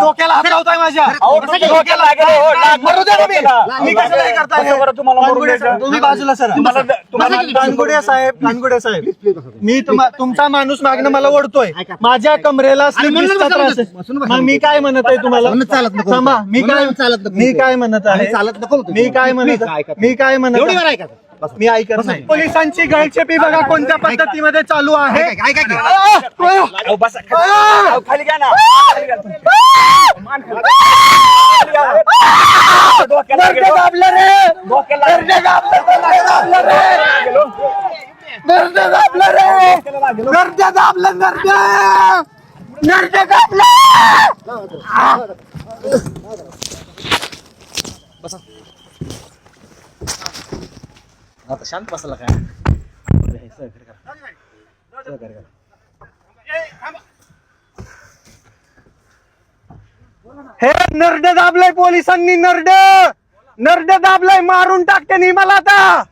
डोक्याला हात लावताय माझ्या डोक्याला लागेल. मरू द्या ना मी कशाला हे करताय तुम्ही बाजूला सर कानगुडे साहेब मी तुमचा माणूस मागणं मला ओढतोय माझ्या कमरेला स्लीप त्रास आहे. मग मी काय म्हणत आहे तुम्हाला थांबा मी काय म्हणत आहे मी काय म्हणत मी ऐकत नाही. पोलिसांची गळचेपी बघा कोणत्या पद्धतीमध्ये चालू आहे. खाली घ्या ना. आता शांत बसला काय हे नरड दाबलंय पोलिसांनी नरड दाबलंय मारून टाकते मला आता.